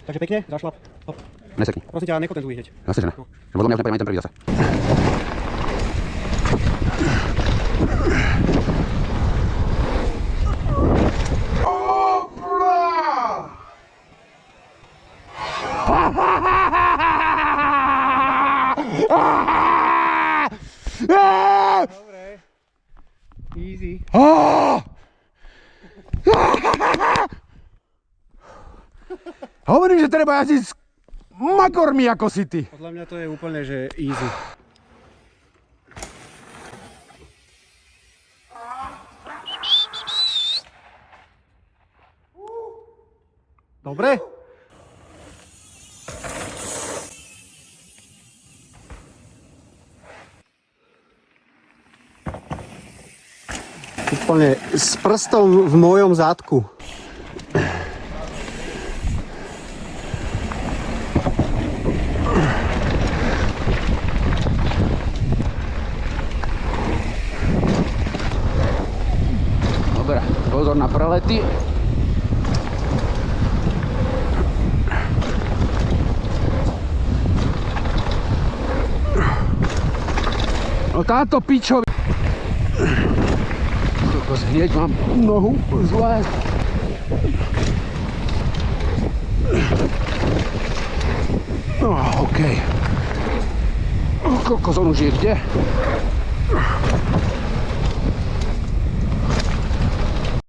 Takže pekne, zašlap. Hop. Nesekni. Prosím ťa, nekotentuj hneď. Zase, že ne. Podľa mňa už nepojem ani ten prvý zase. Dobre. Easy. Hovorím, že treba jazdiť s makormi ako si ty. Podľa mňa to je úplne, že easy. Dobre? Úplne s prstom v mojom zadku. Dobre, pozor na prelety. No táto pičovi... Hneď mám nohu zlé. No, okej. Kokos, on už je kde?